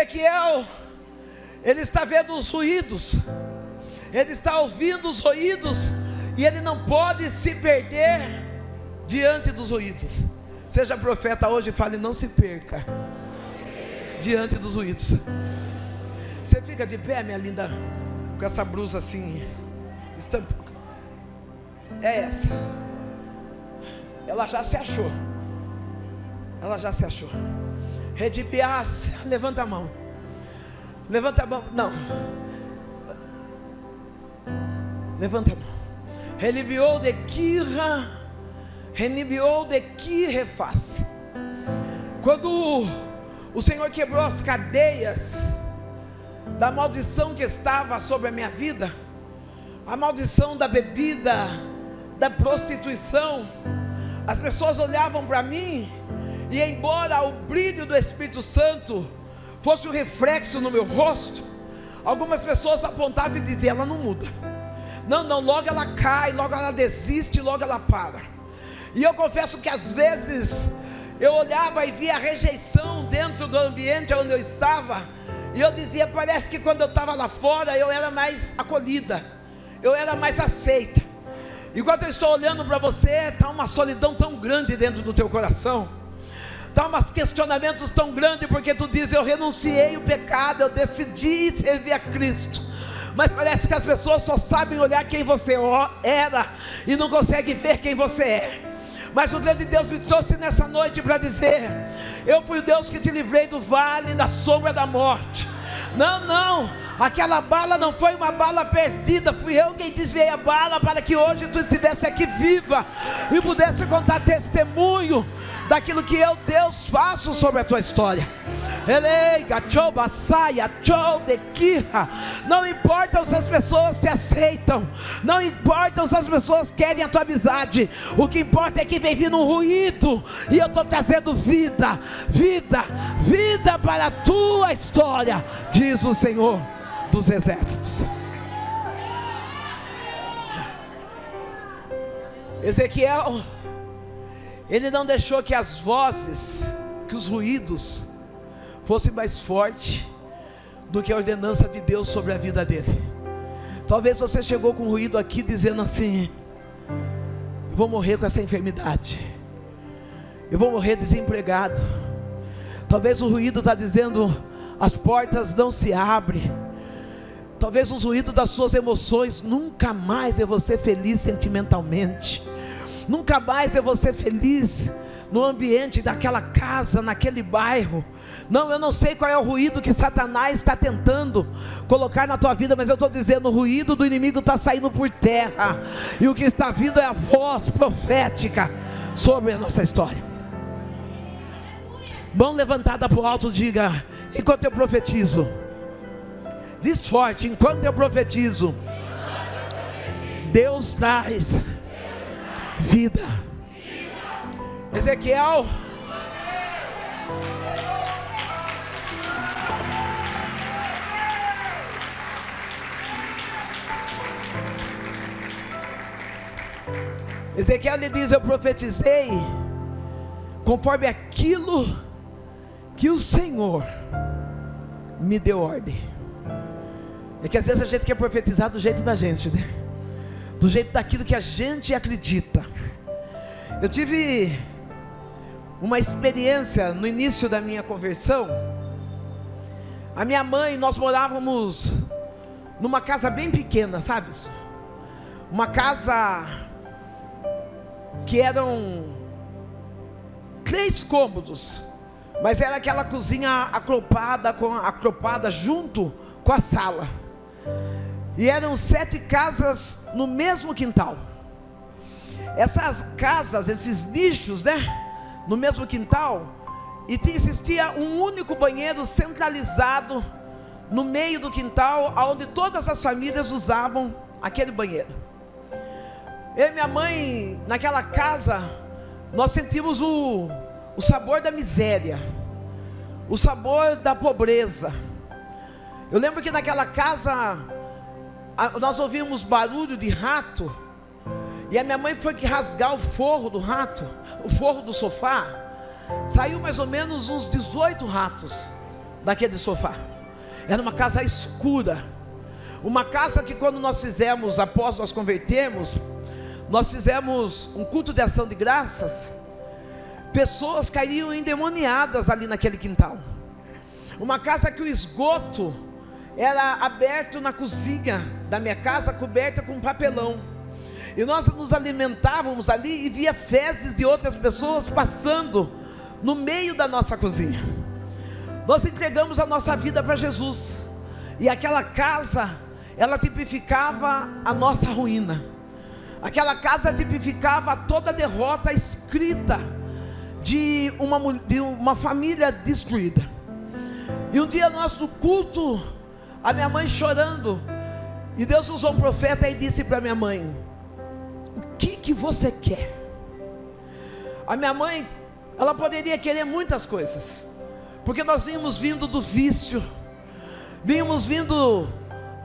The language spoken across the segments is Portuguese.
Ezequiel, ele está vendo os ruídos, ele está ouvindo os ruídos, e ele não pode se perder diante dos ruídos. Seja profeta hoje e fale: não se perca diante dos ruídos. Você fica de pé, minha linda, com essa blusa assim, é essa. Ela já se achou. Ela já se achou. Redibias, levanta a mão. Levanta a mão, não. Levanta a mão. Relibiou de Kira, renibiou de Kirefaz. Quando o Senhor quebrou as cadeias da maldição que estava sobre a minha vida, a maldição da bebida, da prostituição, as pessoas olhavam para mim, e embora o brilho do Espírito Santo fosse um reflexo no meu rosto, algumas pessoas apontavam e diziam: ela não muda, não, logo ela cai, logo ela desiste, logo ela para. E eu confesso que às vezes eu olhava e via a rejeição dentro do ambiente onde eu estava, e eu dizia: parece que quando eu estava lá fora eu era mais acolhida, eu era mais aceita. Enquanto eu estou olhando para você, está uma solidão tão grande dentro do teu coração, está uns questionamentos tão grandes, porque tu diz: eu renunciei o pecado, eu decidi servir a Cristo, mas parece que as pessoas só sabem olhar quem você era e não conseguem ver quem você é. Mas o grande Deus me trouxe nessa noite para dizer: eu fui o Deus que te livrei do vale da sombra da morte. Não, aquela bala não foi uma bala perdida, fui eu quem desviei a bala para que hoje tu estivesse aqui viva e pudesse contar testemunho daquilo que eu, Deus, faço sobre a tua história. Não importa se as pessoas te aceitam, não importa se as pessoas querem a tua amizade, o que importa é que vem vindo um ruído, e eu estou trazendo vida para a tua história, diz o Senhor dos Exércitos. Ezequiel, ele não deixou que as vozes, que os ruídos fossem mais fortes do que a ordenança de Deus sobre a vida dele. Talvez você chegou com ruído aqui dizendo assim: eu vou morrer com essa enfermidade, eu vou morrer desempregado. Talvez o ruído está dizendo: as portas não se abrem. Talvez os ruídos das suas emoções: nunca mais eu vou ser feliz sentimentalmente, nunca mais eu vou ser feliz no ambiente daquela casa, naquele bairro. Não, eu não sei qual é o ruído que Satanás está tentando colocar na tua vida, mas eu estou dizendo: o ruído do inimigo está saindo por terra, e o que está vindo é a voz profética sobre a nossa história. Mão levantada para o alto, diga: enquanto eu profetizo. Diz forte: enquanto eu profetizo, Deus traz vida. Ezequiel, lhe diz: eu profetizei conforme aquilo que o Senhor me deu ordem. É que às vezes a gente quer profetizar do jeito da gente, né? Do jeito daquilo que a gente acredita. Eu tive uma experiência no início da minha conversão. A minha mãe, nós morávamos numa casa bem pequena, sabe? Uma casa que eram 3 cômodos, mas era aquela cozinha acropada junto com a sala, e eram 7 casas no mesmo quintal. Essas casas, esses nichos, né, no mesmo quintal, e existia um único banheiro centralizado no meio do quintal, onde todas as famílias usavam aquele banheiro. Eu e minha mãe, naquela casa, nós sentimos o sabor da miséria, o sabor da pobreza. Eu lembro que naquela casa nós ouvimos barulho de rato, e a minha mãe foi que rasgar o forro do rato, o forro do sofá. Saiu mais ou menos uns 18 ratos daquele sofá. Era uma casa escura. Uma casa que quando nós fizemos, após nós convertermos, nós fizemos um culto de ação de graças, pessoas caíam endemoniadas ali naquele quintal. Uma casa que o esgoto era aberto na cozinha da minha casa, coberta com papelão. E nós nos alimentávamos ali e via fezes de outras pessoas passando no meio da nossa cozinha. Nós entregamos a nossa vida para Jesus. E aquela casa, ela tipificava a nossa ruína. Aquela casa tipificava toda a derrota escrita de uma família destruída. E um dia nós no culto, a minha mãe chorando, e Deus usou um profeta e disse para minha mãe: o que você quer? A minha mãe, ela poderia querer muitas coisas, porque nós vínhamos vindo do vício, vínhamos vindo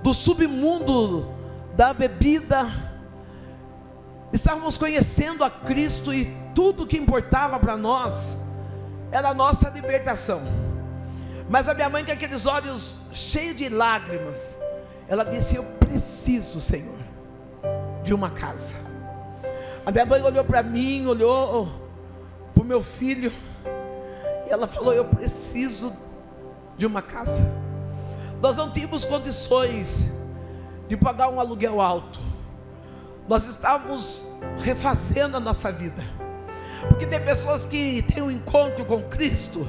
do submundo da bebida, estávamos conhecendo a Cristo, e tudo que importava para nós era a nossa libertação. Mas a minha mãe, com aqueles olhos cheios de lágrimas, ela disse: eu preciso, Senhor, de uma casa. A minha mãe olhou para mim, olhou para o meu filho, e ela falou: eu preciso de uma casa. Nós não tínhamos condições de pagar um aluguel alto. Nós estávamos refazendo a nossa vida, porque tem pessoas que têm um encontro com Cristo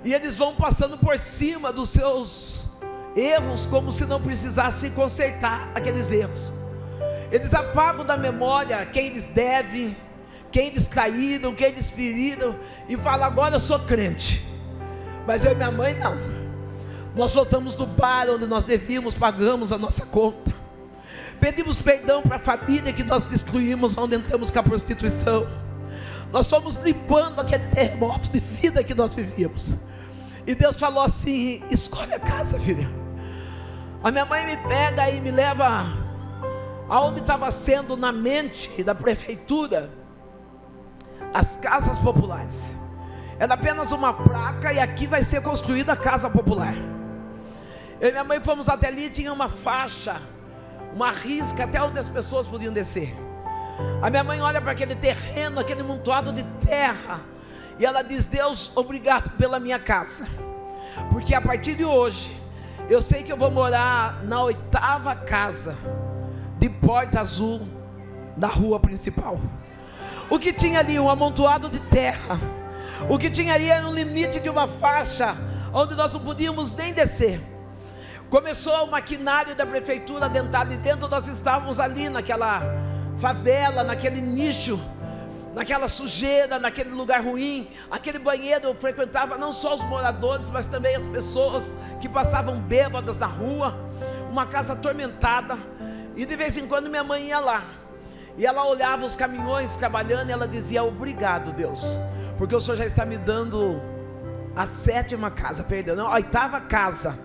e eles vão passando por cima dos seus erros, como se não precisassem consertar aqueles erros. Eles apagam da memória quem eles devem, quem eles caíram, quem eles feriram, e falam: agora eu sou crente. Mas eu e minha mãe não. Nós voltamos do bar onde nós devíamos, pagamos a nossa conta, pedimos perdão para a família que nós destruímos, onde entramos com a prostituição. Nós fomos limpando aquele terremoto de vida que nós vivíamos. E Deus falou assim: escolhe a casa, filha. A minha mãe me pega e me leva aonde estava sendo na mente da prefeitura as casas populares. Era apenas uma placa, e aqui vai ser construída a casa popular. Eu e minha mãe fomos até ali, tinha uma faixa, uma risca até onde as pessoas podiam descer. A minha mãe olha para aquele terreno, aquele amontoado de terra, e ela diz: Deus, obrigado pela minha casa, porque a partir de hoje eu sei que eu vou morar na 8ª casa de porta azul da rua principal. O que tinha ali? Um amontoado de terra. O que tinha ali era um limite de uma faixa onde nós não podíamos nem descer. Começou o maquinário da prefeitura a entrar ali dentro. Nós estávamos ali naquela favela, naquele nicho, naquela sujeira, naquele lugar ruim. Aquele banheiro frequentava não só os moradores, mas também as pessoas que passavam bêbadas na rua. Uma casa atormentada. E de vez em quando minha mãe ia lá, e ela olhava os caminhões trabalhando, e ela dizia: obrigado, Deus, porque o Senhor já está me dando a 7ª casa, perdão, não, a 8ª casa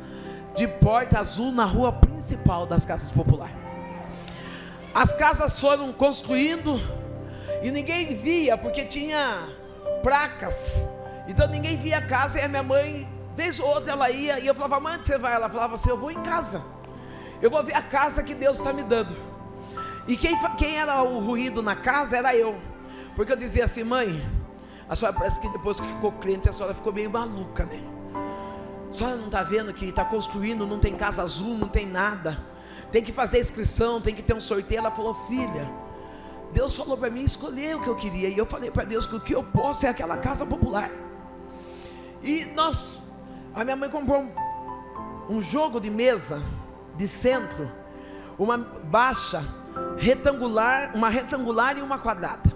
de porta azul na rua principal das casas populares. As casas foram construindo e ninguém via, porque tinha placas, então ninguém via a casa. E a minha mãe, vez ou outra, ela ia, e eu falava: mãe, onde você vai? Ela falava assim: eu vou em casa, eu vou ver a casa que Deus está me dando. E quem era o ruído na casa era eu, porque eu dizia assim: mãe, a senhora parece que depois que ficou crente, a senhora ficou meio maluca, né? A senhora não está vendo que está construindo, não tem casa azul, não tem nada, tem que fazer inscrição, tem que ter um sorteio. Ela falou: filha, Deus falou para mim escolher o que eu queria, e eu falei para Deus que o que eu posso é aquela casa popular. E a minha mãe comprou um jogo de mesa de centro, uma baixa, retangular, uma retangular e uma quadrada.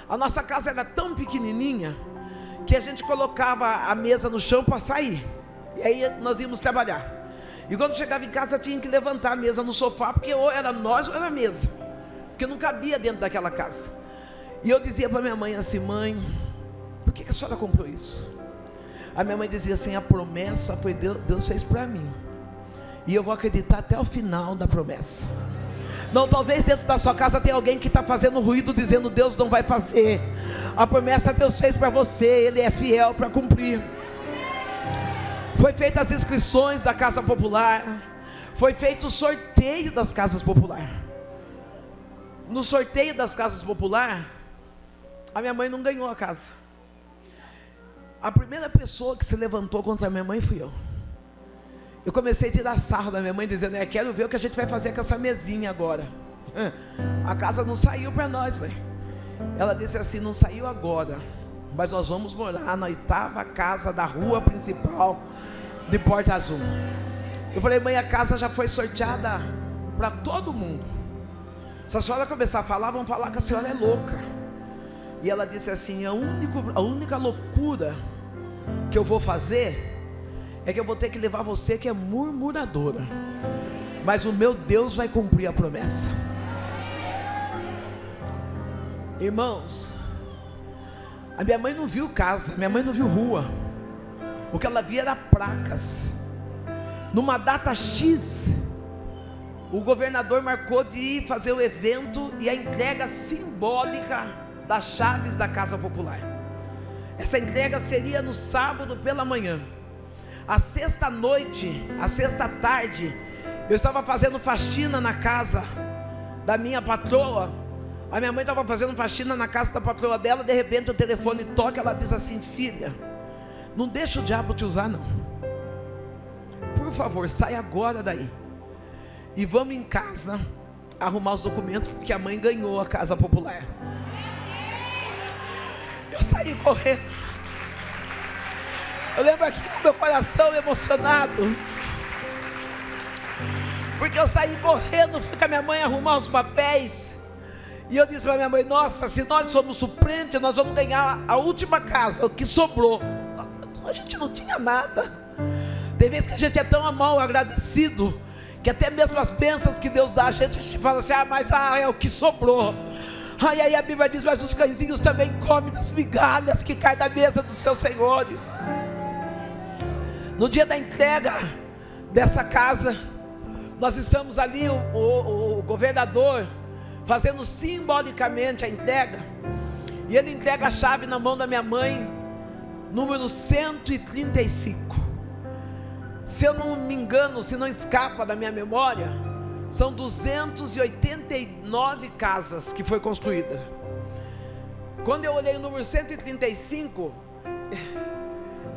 A nossa casa era tão pequenininha que a gente colocava a mesa no chão para sair, e aí nós íamos trabalhar. E quando chegava em casa tinha que levantar a mesa no sofá, porque ou era nós ou era a mesa, porque não cabia dentro daquela casa. E eu dizia para minha mãe assim: mãe, por que a senhora comprou isso? A minha mãe dizia assim: a promessa foi Deus fez para mim, e eu vou acreditar até o final da promessa. Não, talvez dentro da sua casa tenha alguém que está fazendo ruído, dizendo: Deus não vai fazer. A promessa Deus fez para você, Ele é fiel para cumprir. Foi feitas as inscrições da Casa Popular. Foi feito o sorteio das Casas Popular. No sorteio das Casas Popular, a minha mãe não ganhou a casa. A primeira pessoa que se levantou contra a minha mãe fui eu. Eu comecei a tirar sarro da minha mãe, dizendo: quero ver o que a gente vai fazer com essa mesinha agora. A casa não saiu para nós, mãe. Ela disse assim: não saiu agora, mas nós vamos morar na 8ª casa da rua principal de Porta Azul. Eu falei: mãe, a casa já foi sorteada para todo mundo. Se a senhora começar a falar, vão falar que a senhora é louca. E ela disse assim: a única loucura que eu vou fazer é que eu vou ter que levar você que é murmuradora, mas o meu Deus vai cumprir a promessa. Irmãos, a minha mãe não viu casa, minha mãe não viu rua. O que ela via era placas. Numa data X, o governador marcou de ir fazer o evento e a entrega simbólica das chaves da Casa Popular. Essa entrega seria no sábado pela manhã. A sexta noite, a sexta tarde, eu estava fazendo faxina na casa da minha patroa. A minha mãe estava fazendo faxina na casa da patroa dela. De repente o telefone toca, ela diz assim: filha, não deixa o diabo te usar não. Por favor, sai agora daí e vamos em casa arrumar os documentos, porque a mãe ganhou a Casa Popular. Eu saí correndo. Eu lembro aqui com meu coração emocionado, porque eu saí correndo, fui com a minha mãe arrumar os papéis. E eu disse para minha mãe: nossa, se nós somos suplentes, nós vamos ganhar a última casa, o que sobrou. A gente não tinha nada. Tem vezes que a gente é tão mal agradecido, que até mesmo as bênçãos que Deus dá, a gente fala assim: mas é o que sobrou. E aí a Bíblia diz: mas os cãezinhos também comem das migalhas que caem da mesa dos seus senhores. No dia da entrega dessa casa, nós estamos ali, o governador fazendo simbolicamente a entrega, e ele entrega a chave na mão da minha mãe, número 135. Se eu não me engano, se não escapa da minha memória, são 289 casas que foi construída. Quando eu olhei o número 135,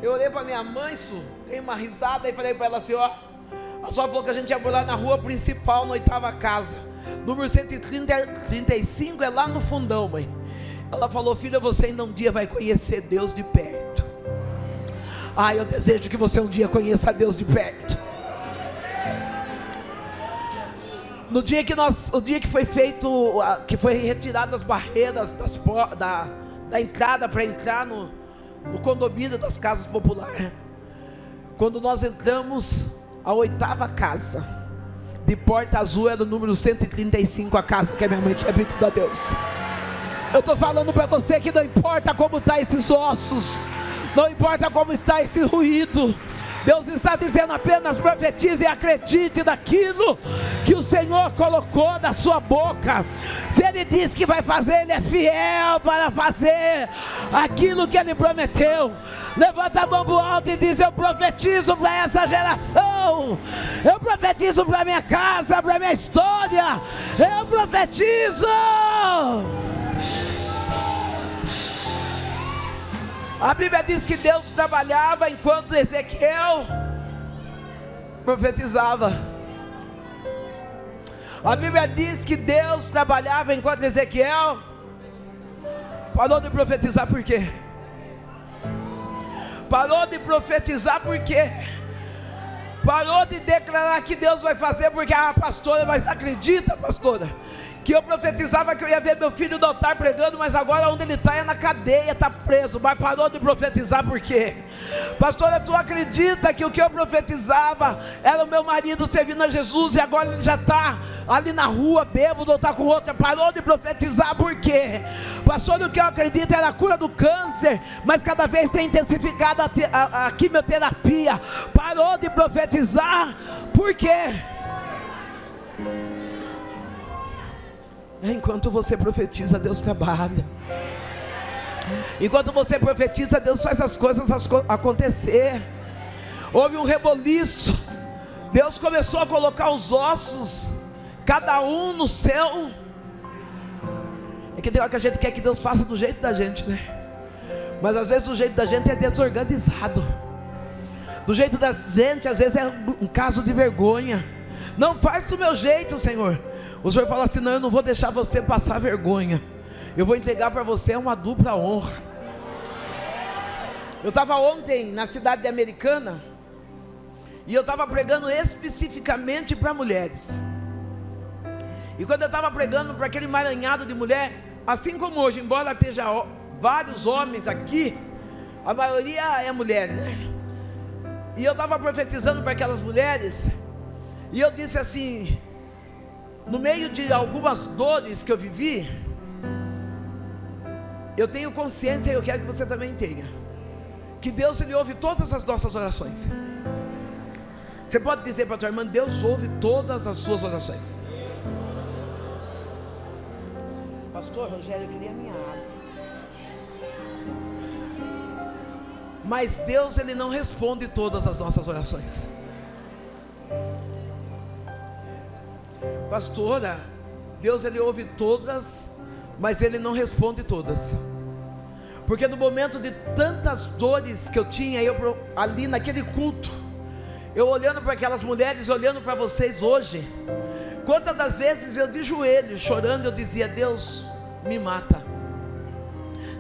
eu olhei para minha mãe, dei uma risada e falei para ela assim: a senhora falou que a gente ia morar na rua principal, na 8ª casa. Número 135 é lá no fundão, mãe. Ela falou: filha, você ainda um dia vai conhecer Deus de perto. Eu desejo que você um dia conheça Deus de perto. No dia que o dia que foi feito, que foi retirado as barreiras da entrada para entrar no condomínio das Casas Populares, quando nós entramos, a 8ª casa de Porta Azul era o número 135, a casa que a minha mãe tinha pedido a Deus. Eu estou falando para você que não importa como estão esses ossos, não importa como está esse ruído, Deus está dizendo apenas: profetize e acredite naquilo que o Senhor colocou na sua boca. Se Ele diz que vai fazer, Ele é fiel para fazer aquilo que Ele prometeu. Levanta a mão pro alto e diz: eu profetizo para essa geração, eu profetizo para minha casa, para minha história, eu profetizo. A Bíblia diz que Deus trabalhava enquanto Ezequiel profetizava. A Bíblia diz que Deus trabalhava enquanto Ezequiel parou de profetizar. Por quê? Parou de profetizar por quê? Parou de declarar que Deus vai fazer porque: pastora, mas acredita, pastora, que eu profetizava que eu ia ver meu filho no altar pregando, mas agora onde ele está é na cadeia, está preso. Mas parou de profetizar por quê? Pastora, tu acredita que o que eu profetizava era o meu marido servindo a Jesus, e agora ele já está ali na rua bêbado ou está com outra? Parou de profetizar por quê? Pastor, o que eu acredito era a cura do câncer, mas cada vez tem intensificado a quimioterapia. Parou de profetizar por quê? Enquanto você profetiza, Deus trabalha. Enquanto você profetiza, Deus faz as coisas acontecer. houve um reboliço. Deus começou a colocar os ossos, cada um no seu. É que tem hora que a gente quer que Deus faça do jeito da gente, né? Mas às vezes do jeito da gente é desorganizado. Do jeito da gente às vezes é um caso de vergonha. Não faz do meu jeito, Senhor. O Senhor fala assim: não, eu não vou deixar você passar vergonha. Eu vou entregar para você uma dupla honra. Eu estava ontem na cidade de Americana, e eu estava pregando especificamente para mulheres. E quando eu estava pregando para aquele emaranhado de mulher, assim como hoje, embora esteja vários homens aqui, a maioria é mulher, né? E eu estava profetizando para aquelas mulheres, e eu disse assim: no meio de algumas dores que eu vivi, eu tenho consciência, e eu quero que você também tenha, que Deus, Ele ouve todas as nossas orações. Você pode dizer para a tua irmã: Deus ouve todas as suas orações. Pastor Rogério, eu queria minha água. Mas Deus, Ele não responde todas as nossas orações. Pastora, Deus, Ele ouve todas, mas Ele não responde todas. Porque no momento de tantas dores que eu tinha, eu ali naquele culto, eu olhando para aquelas mulheres, olhando para vocês hoje, quantas das vezes eu de joelho, chorando, eu dizia: Deus, me mata.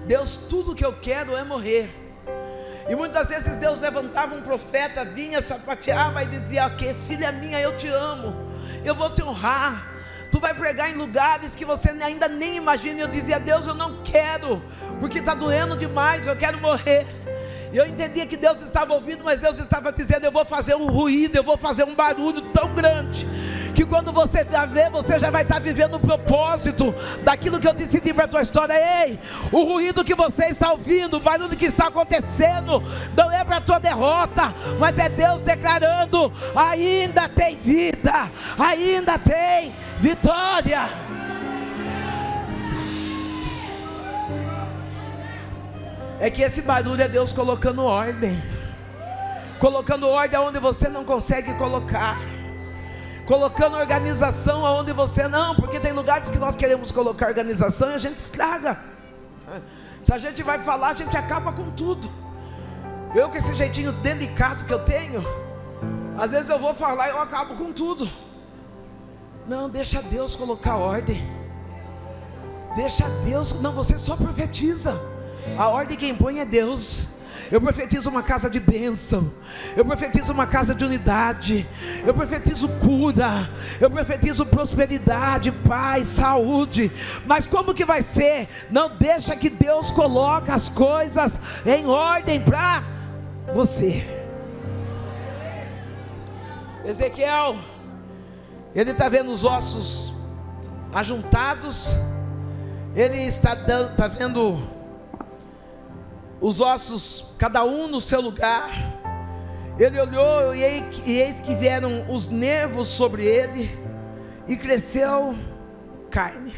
Deus, tudo que eu quero é morrer. E muitas vezes Deus levantava um profeta, vinha, sapateava e dizia: ok, filha minha, eu te amo, eu vou te honrar, tu vai pregar em lugares que você ainda nem imagina. E eu dizia: Deus, eu não quero, porque está doendo demais, eu quero morrer. E eu entendia que Deus estava ouvindo, mas Deus estava dizendo: eu vou fazer um ruído, eu vou fazer um barulho tão grande, que quando você vai ver, você já vai estar vivendo o propósito daquilo que eu decidi para a tua história. Ei, o ruído que você está ouvindo, o barulho que está acontecendo, não é para a tua derrota, mas é Deus declarando: ainda tem vida, ainda tem vitória. É que esse barulho é Deus colocando ordem onde você não consegue colocar, colocando organização aonde você não, porque tem lugares que nós queremos colocar organização e a gente estraga. Se a gente vai falar, a gente acaba com tudo. Eu, com esse jeitinho delicado que eu tenho, às vezes eu vou falar e eu acabo com tudo. Não, deixa Deus colocar ordem, deixa Deus. Não, você só profetiza. A ordem quem põe é Deus. Eu profetizo uma casa de bênção, eu profetizo uma casa de unidade, eu profetizo cura, eu profetizo prosperidade, paz, saúde. Mas como que vai ser? Não deixa que Deus coloque as coisas em ordem para você. Ezequiel, ele está vendo os ossos ajuntados, ele está vendo os ossos, cada um no seu lugar. Ele olhou e eis que vieram os nervos sobre ele, e cresceu carne.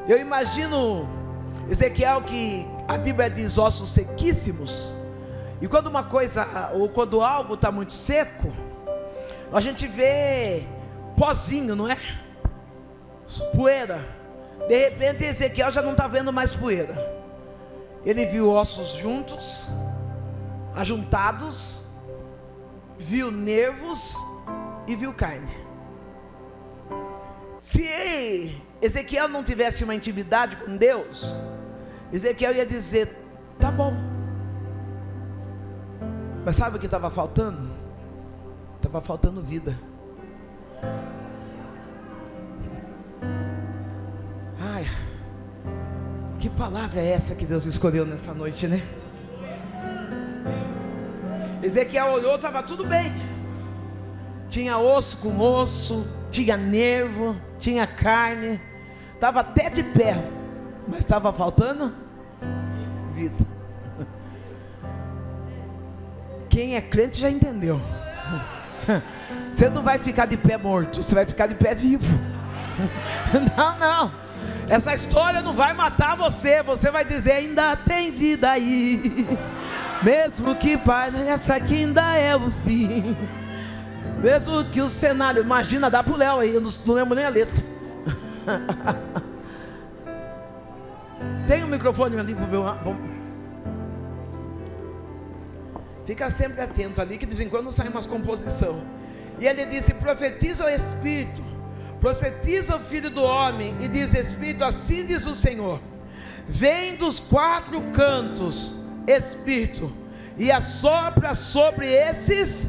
Eu imagino Ezequiel, que a Bíblia diz ossos sequíssimos, e quando uma coisa, ou quando algo está muito seco, a gente vê pozinho, não é? Poeira. De repente Ezequiel já não está vendo mais poeira. Ele viu ossos juntos, ajuntados, viu nervos e viu carne. Se Ezequiel não tivesse uma intimidade com Deus, Ezequiel ia dizer: tá bom. Mas sabe o que estava faltando? Estava faltando vida. Ai, que palavra é essa que Deus escolheu nessa noite, né? Ezequiel olhou, estava tudo bem. Tinha osso com osso, tinha nervo, tinha carne, estava até de pé, mas estava faltando vida. Quem é crente já entendeu. Você não vai ficar de pé morto, você vai ficar de pé vivo. Não, não. Essa história não vai matar você. Você vai dizer: ainda tem vida aí, Mesmo que pareça que ainda é o fim, mesmo que o cenário, imagina, dá pro Léo aí, eu não lembro nem a letra. Tem um microfone ali pro meu. Fica sempre atento ali, que de vez em quando sai umas composição. E ele disse: profetiza o Espírito, profetiza o Filho do Homem, e diz: Espírito, assim diz o Senhor, vem dos 4 cantos, Espírito, e assopra sobre esses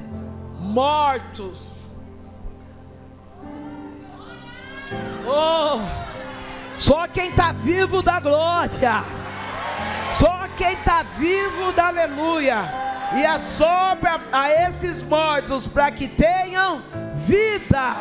mortos. Oh, só quem está vivo dá glória, só quem está vivo dá aleluia. E assopra a esses mortos para que tenham vida.